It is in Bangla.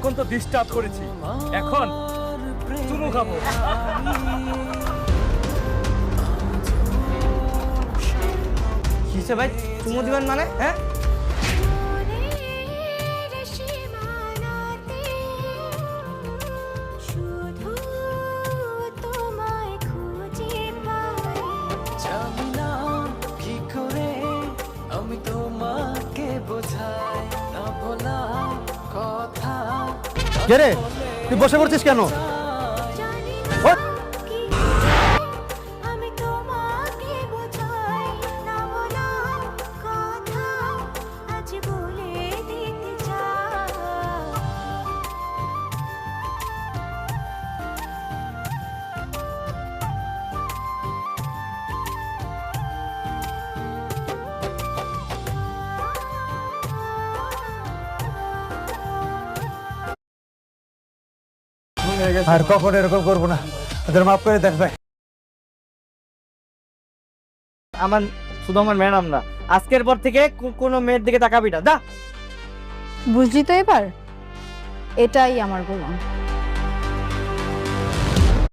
এতক্ষণ তো ডিস্টার্ব করেছি, এখন চুমু খাবো। কিসে ভাই চুমু দিবেন মানে? হ্যাঁ কে রে, তুই বসে পড়ছিস কেন? ওঠ! আর কখন এরকম করবো না, ওদের মাফ করে দেখ ভাই। আমার শুধু আমার ম্যাডাম না, আজকের পর থেকে কোনো মেয়ের দিকে তাকাবি না। দা বুঝলি তো এবার, এটাই আমার গোলাম।